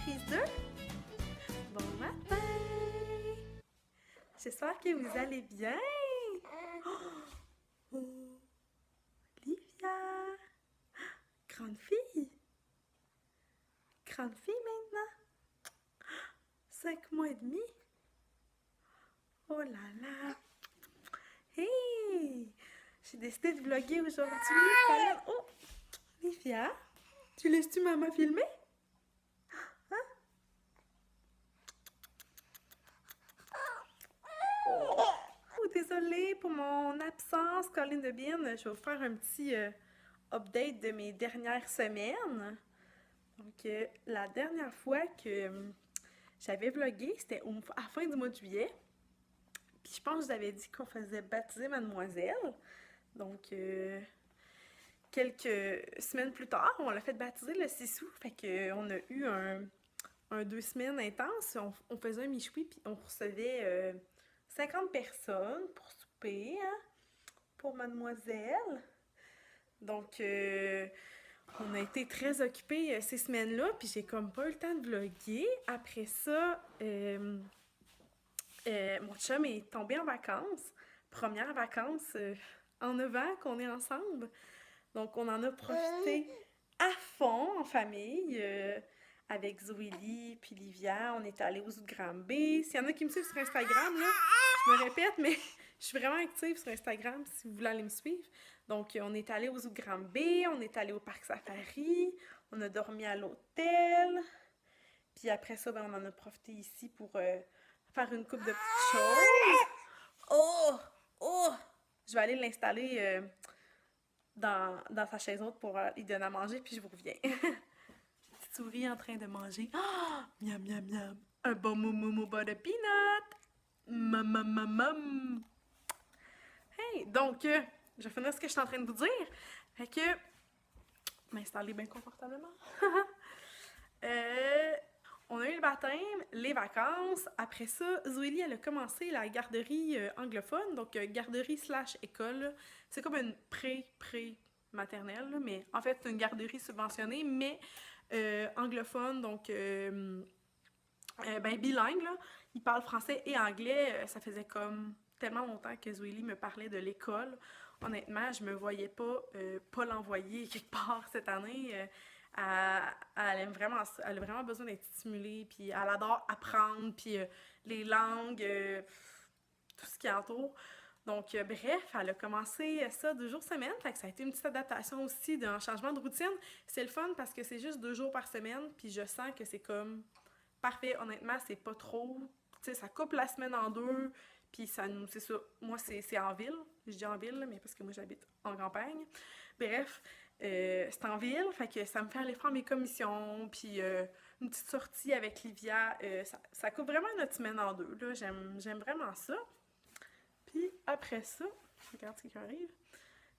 prise 2. Bon matin! J'espère que vous allez bien. Oh, Olivia! Grande fille! Grande fille maintenant! 5 mois et demi! Oh là là! Hey! J'ai décidé de vlogger aujourd'hui. Oh! Olivia! Tu laisses-tu maman filmer? Oh, désolée pour mon absence, Colline de Bean. Je vais vous faire un petit update de mes dernières semaines. Donc, la dernière fois que j'avais vlogué, c'était à la fin du mois de juillet. Puis je pense que je vous avais dit qu'on faisait baptiser mademoiselle. Donc, quelques semaines plus tard, on l'a fait baptiser le 6 août. Fait qu'on a eu un 2 semaines intenses. On faisait un michoui, puis on recevait 50 personnes pour souper, hein, pour mademoiselle. Donc, on a été très occupés ces semaines-là, puis j'ai comme pas eu le temps de vlogger. Après ça, mon chum est tombé en vacances. Première vacances en 9 ans qu'on est ensemble. Donc, on en a profité à fond en famille. Avec Zoélie puis Livia, on est allé aux Zoo de Granby. S'il y en a qui me suivent sur Instagram, là, je me répète, mais je suis vraiment active sur Instagram si vous voulez aller me suivre. Donc, on est allé aux Zoo de Granby, on est allé au parc Safari, on a dormi à l'hôtel. Puis après ça, ben, on en a profité ici pour faire une coupe de petites choses. Oh! Oh! Je vais aller l'installer dans sa chaise haute pour lui donner à manger, puis je vous reviens. Petite souris en train de manger. Ah! Miam, miam, miam. Un bon moumou de peanut. Mam, mam, mam, mam. Hey, donc, je vais finir ce que je suis en train de vous dire. Fait que, m'installer bien confortablement. On a eu le baptême, les vacances. Après ça, Zoélie, elle a commencé la garderie anglophone, donc garderie slash école. C'est comme une pré-maternelle, là, mais en fait, c'est une garderie subventionnée, mais anglophone, donc ben, bilingue, là. Il parle français et anglais. Ça faisait comme tellement longtemps que Zoélie me parlait de l'école. Honnêtement, je me voyais pas l'envoyer quelque part cette année. Elle aime vraiment ça. Elle a vraiment besoin d'être stimulée, puis elle adore apprendre, puis les langues, tout ce qui entoure. Donc, bref, elle a commencé ça 2 jours semaine, fait que ça a été une petite adaptation aussi d'un changement de routine. C'est le fun parce que c'est juste 2 jours par semaine, puis je sens que c'est comme parfait. Honnêtement, c'est pas trop. Tu sais, ça coupe la semaine en deux, puis ça nous. C'est ça. Moi, c'est en ville. Je dis en ville, mais parce que moi, j'habite en campagne. Bref, c'est en ville, fait que ça me fait aller faire mes commissions, puis une petite sortie avec Livia. Ça coupe vraiment notre semaine en deux, là. J'aime vraiment ça. Puis après ça, regarde ce qui arrive.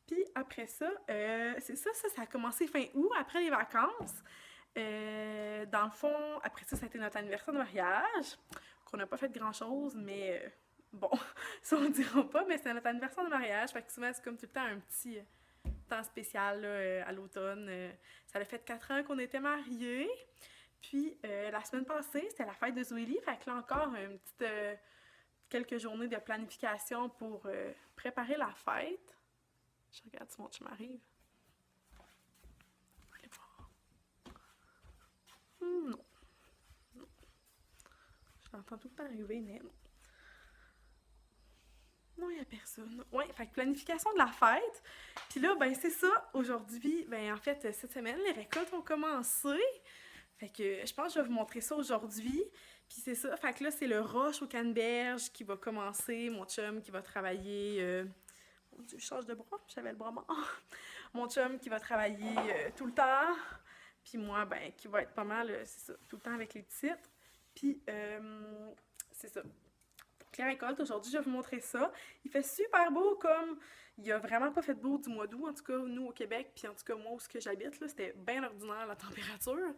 Puis après ça, c'est ça, ça a commencé fin août, après les vacances. Dans le fond, après ça, ça a été notre anniversaire de mariage, qu'on n'a pas fait grand-chose, mais bon, ça on le dira pas, mais c'était notre anniversaire de mariage, fait que souvent c'est comme tout le temps un petit temps spécial là, à l'automne. Ça a fait 4 ans qu'on était mariés, puis la semaine passée, c'était la fête de Zoélie, fait que là encore, une petite, quelques journées de planification pour préparer la fête. Je regarde si mon chum arrive. Allez voir. Non. Non. Je l'entends tout le temps arriver, mais non. Non, il n'y a personne. Ouais, fait que planification de la fête. Puis là, ben c'est ça. Aujourd'hui, ben en fait, cette semaine, les récoltes ont commencé. Fait que je pense que je vais vous montrer ça aujourd'hui. Puis c'est ça. Fait que là, c'est le rush au canneberge qui va commencer. Mon chum qui va travailler. Mon Dieu, je change de bras. J'avais le bras mort. Mon chum qui va travailler tout le temps. Puis moi, ben, qui va être pas mal, c'est ça, tout le temps avec les petites. Puis, c'est ça. Les récoltes, aujourd'hui, je vais vous montrer ça. Il fait super beau, comme il a vraiment pas fait beau du mois d'août, en tout cas, nous au Québec, puis en tout cas, moi où ce que j'habite, là, c'était bien ordinaire la température.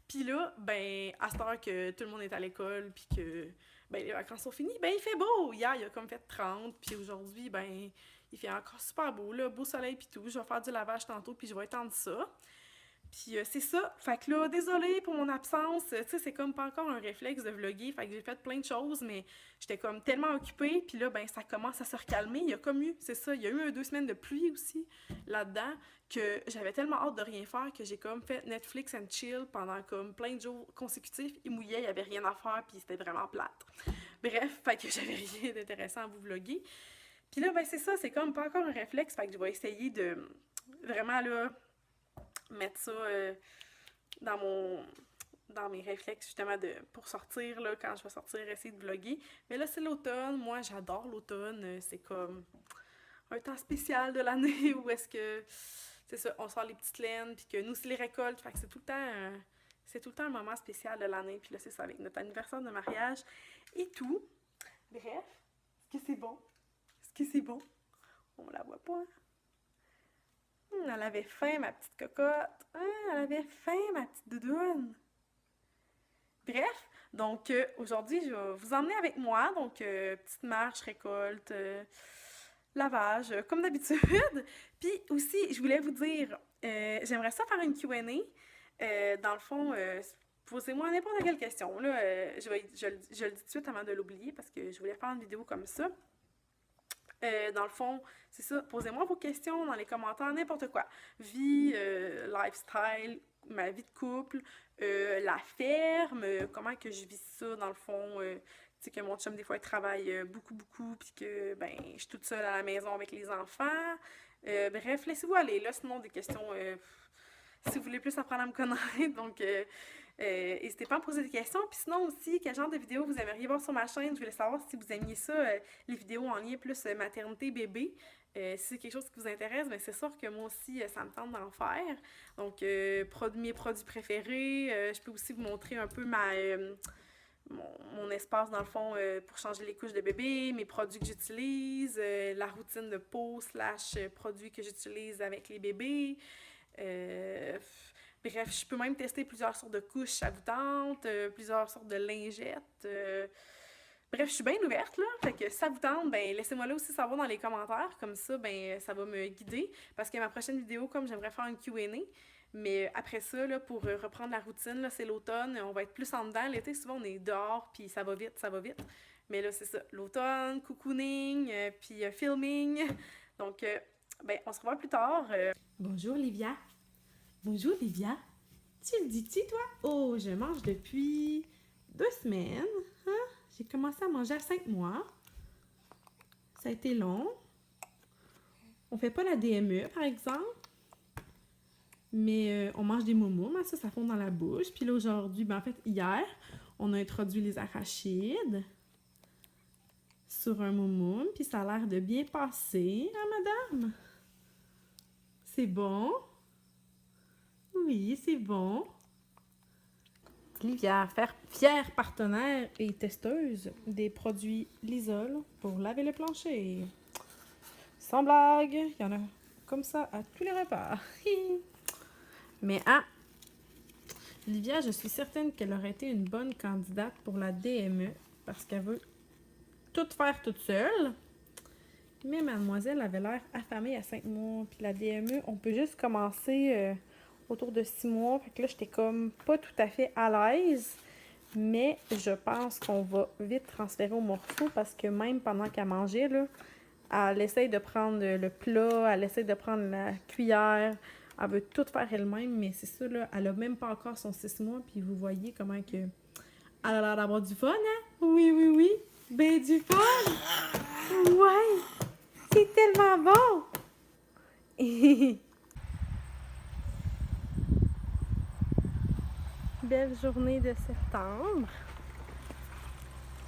Puis là, ben, à cette heure que tout le monde est à l'école, puis que, ben, les vacances sont finies, ben, il fait beau. Hier, il a comme fait 30, puis aujourd'hui, ben, il fait encore super beau, là, beau soleil puis tout. Je vais faire du lavage tantôt, puis je vais étendre ça. Puis c'est ça. Fait que là, désolée pour mon absence. Tu sais, c'est comme pas encore un réflexe de vlogger. Fait que j'ai fait plein de choses, mais j'étais comme tellement occupée. Puis là, ben, ça commence à se recalmer. Il y a comme eu, c'est ça, il y a eu 2 semaines de pluie aussi là-dedans que j'avais tellement hâte de rien faire que j'ai comme fait Netflix and chill pendant comme plein de jours consécutifs. Il mouillait, il y avait rien à faire, puis c'était vraiment plate. Bref, fait que j'avais rien d'intéressant à vous vlogger. Puis là, ben, c'est ça, c'est comme pas encore un réflexe. Fait que je vais essayer de vraiment là mettre ça dans mes réflexes justement pour sortir là, quand je vais sortir, essayer de vlogger. Mais là c'est l'automne, moi j'adore l'automne, c'est comme un temps spécial de l'année où est-ce que c'est ça, on sort les petites laines puis que nous c'est les récoltes, fait que c'est tout le temps un moment spécial de l'année, puis là c'est ça avec notre anniversaire de mariage et tout. Bref, est-ce que c'est bon? Est-ce que c'est bon? On la voit pas, hein? Elle avait faim, ma petite cocotte. Ah, elle avait faim, ma petite doudoune. Bref, donc aujourd'hui, je vais vous emmener avec moi. Donc, petite marche, récolte, lavage, comme d'habitude. Puis aussi, je voulais vous dire, j'aimerais ça faire une Q&A. Dans le fond, posez-moi n'importe quelle question. Là, je le dis tout de suite avant de l'oublier parce que je voulais faire une vidéo comme ça. Dans le fond, c'est ça, posez-moi vos questions dans les commentaires, n'importe quoi. Vie, lifestyle, ma vie de couple, la ferme, comment que je vis ça dans le fond. Tu sais que mon chum, des fois, il travaille beaucoup, puis que, ben, je suis toute seule à la maison avec les enfants. Bref, laissez-vous aller, là, sinon des questions, si vous voulez plus apprendre à me connaître, donc... n'hésitez pas à me poser des questions. Puis sinon aussi, quel genre de vidéos vous aimeriez voir sur ma chaîne? Je voulais savoir si vous aimiez ça, les vidéos en lien plus maternité, bébé. Si c'est quelque chose qui vous intéresse, bien c'est sûr que moi aussi, ça me tente d'en faire. Donc, mes produits préférés. Je peux aussi vous montrer un peu mon espace, dans le fond, pour changer les couches de bébé, mes produits que j'utilise, la routine de peau / produits que j'utilise avec les bébés. Bref, je peux même tester plusieurs sortes de couches ça vous tente, plusieurs sortes de lingettes. Bref, je suis bien ouverte, là. Fait que si ça vous tente, ben laissez-moi là aussi savoir dans les commentaires. Comme ça, ben ça va me guider. Parce que ma prochaine vidéo, comme j'aimerais faire une Q&A. Mais après ça, là, pour reprendre la routine, là, c'est l'automne. On va être plus en dedans. L'été, souvent, on est dehors, puis ça va vite, ça va vite. Mais là, c'est ça. L'automne, cocooning, puis filming. Donc, ben, on se revoit plus tard. Bonjour, Livia. Bonjour, Livia. Tu le dis-tu, toi? Oh, je mange depuis 2 semaines. Hein? J'ai commencé à manger à 5 mois. Ça a été long. On fait pas la DME, par exemple. Mais on mange des momos, mais ça fond dans la bouche. Puis là, aujourd'hui, ben en fait, hier, on a introduit les arachides sur un momo. Puis ça a l'air de bien passer, hein, madame? C'est bon? Oui, c'est bon. Livia, fière partenaire et testeuse des produits Lysol pour laver le plancher. Sans blague, il y en a comme ça à tous les repas. Mais Livia, je suis certaine qu'elle aurait été une bonne candidate pour la DME parce qu'elle veut tout faire toute seule. Mais mademoiselle avait l'air affamée à 5 mois. Puis la DME, on peut juste commencer autour de 6 mois. Fait que là, j'étais comme pas tout à fait à l'aise. Mais je pense qu'on va vite transférer au morceau parce que même pendant qu'elle mangeait, là, elle essaye de prendre le plat, elle essaye de prendre la cuillère. Elle veut tout faire elle-même, mais c'est ça, là, elle a même pas encore son 6 mois. Puis vous voyez comment que elle a l'air d'avoir du fun, hein? Oui, oui, oui. Ben, du fun! Ouais! C'est tellement bon! Belle journée de septembre.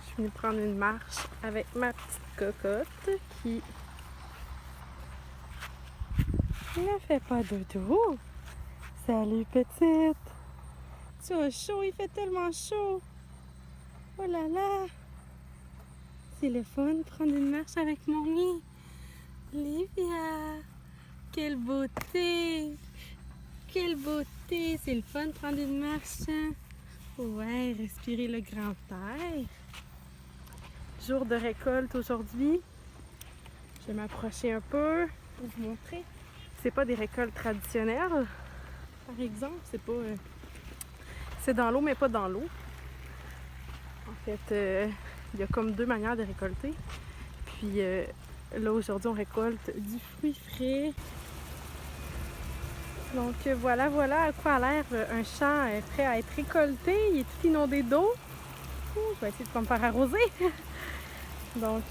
Je suis venue prendre une marche avec ma petite cocotte qui ne fait pas dodo. Salut petite! Tu as chaud, il fait tellement chaud! Oh là là! C'est le fun de prendre une marche avec mamie! Livia! Quelle beauté! Quelle beauté! C'est le fun de prendre une marche! Hein? Ouais, respirer le grand air! Jour de récolte aujourd'hui. Je vais m'approcher un peu pour vous montrer. C'est pas des récoltes traditionnelles. par exemple. C'est pas... c'est dans l'eau, mais pas dans l'eau. En fait, il y a comme 2 manières de récolter. Puis là, aujourd'hui, on récolte du fruit frais. Donc voilà à quoi a l'air un champ prêt à être récolté. Il est tout inondé d'eau. Je vais essayer de pas me faire arroser. Donc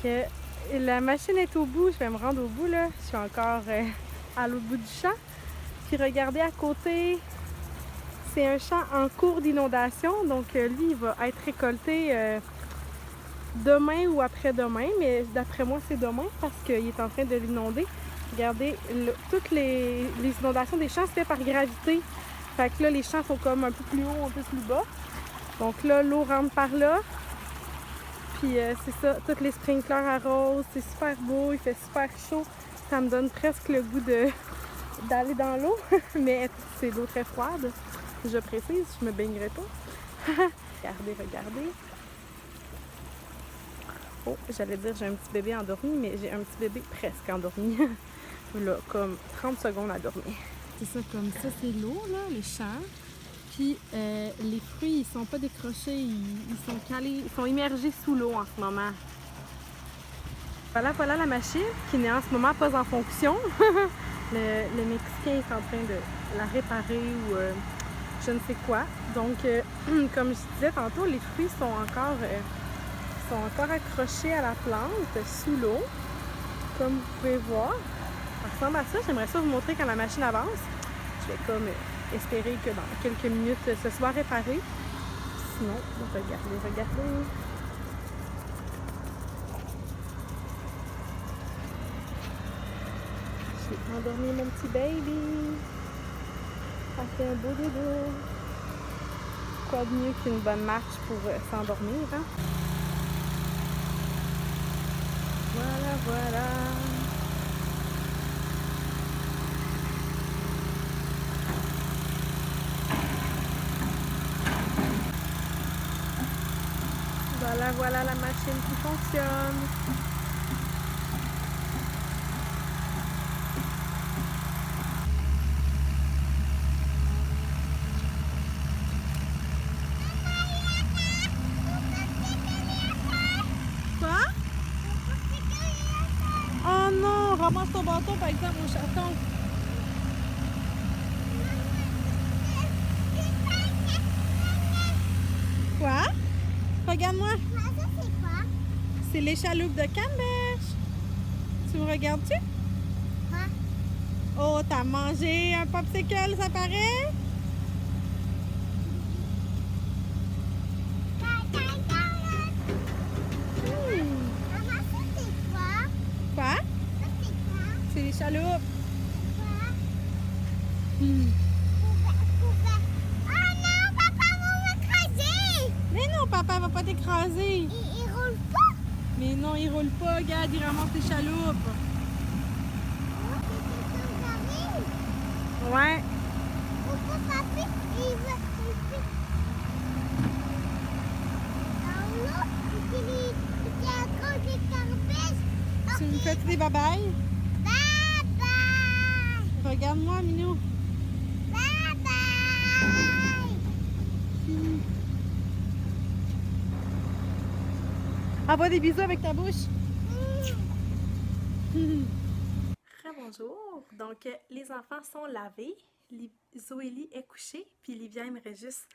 la machine est au bout. Je vais me rendre au bout là. Je suis encore à l'autre bout du champ. Puis regardez à côté, c'est un champ en cours d'inondation. Donc lui, il va être récolté demain ou après-demain. Mais d'après moi, c'est demain parce qu'il est en train de l'inonder. Regardez, toutes les inondations des champs se fait par gravité. Fait que là, les champs sont comme un peu plus haut, un peu plus bas. Donc là, l'eau rentre par là. Puis c'est ça, tous les sprinklers arrosent. C'est super beau, il fait super chaud. Ça me donne presque le goût d'aller dans l'eau. Mais c'est de l'eau très froide. Je précise, je me baignerai pas. Regardez. Oh, j'allais dire j'ai un petit bébé endormi, mais j'ai un petit bébé presque endormi. Là, comme 30 secondes à dormir. C'est ça, comme ça, c'est l'eau, là, les champs. Puis les fruits, ils sont pas décrochés, ils sont calés, ils sont immergés sous l'eau en ce moment. Voilà la machine qui n'est en ce moment pas en fonction. le Mexicain est en train de la réparer ou je ne sais quoi. Donc, comme je disais tantôt, les fruits sont encore accrochés à la plante sous l'eau, comme vous pouvez voir. Ça ressemble à ça. J'aimerais ça vous montrer quand la machine avance. Je vais comme espérer que dans quelques minutes, ce soit réparé. Sinon, regardez. J'ai endormi mon petit baby. Ça fait un beau dodo. Quoi de mieux qu'une bonne marche pour s'endormir, hein? Voilà. Voilà la machine qui fonctionne. Quoi? Oh non, ramasse ton bâton par exemple au chaton. Quoi? Regarde-moi. Ça, c'est quoi? C'est l'échaloupe de Canberge. Tu me regardes-tu? Quoi? Oh, t'as mangé un popsicle, ça paraît? Maman, ça, c'est quoi? Quoi? Ça, c'est quoi? C'est l'échaloupe. Quoi? Hmm. Oh non, papa va m'écraser! Mais non, papa va pas t'écraser. Il roule pas? Mais non, il roule pas, regarde, il ramasse l'échaloupe. Oh, c'est une marine. Ouais. Pourquoi papi, il veut... Dans l'eau, il est à cause des carpes. Tu me fais des babayes? Bye bye! Regarde-moi, Minou. Bye bye! Envoie des bisous avec ta bouche. Bonjour. Donc, les enfants sont lavés. Zoélie est couchée. Puis Livia aimerait juste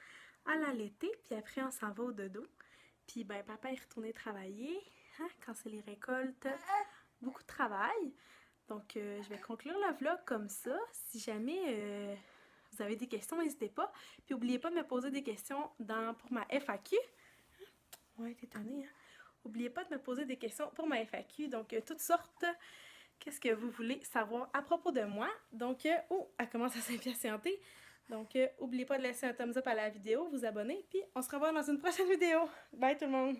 à l'allaiter. Puis après, on s'en va au dodo. Puis, ben, papa est retourné travailler. Hein, quand c'est les récoltes, beaucoup de travail. Donc, je vais conclure le vlog comme ça. Si jamais vous avez des questions, n'hésitez pas. Puis, n'oubliez pas de me poser des questions pour ma FAQ. Ouais, t'es tannée, hein? N'oubliez pas de me poser des questions pour ma FAQ. Donc, toutes sortes. Qu'est-ce que vous voulez savoir à propos de moi? Donc, elle commence à s'impatienter. Donc, n'oubliez pas de laisser un thumbs up à la vidéo, vous abonner, puis on se revoit dans une prochaine vidéo. Bye tout le monde!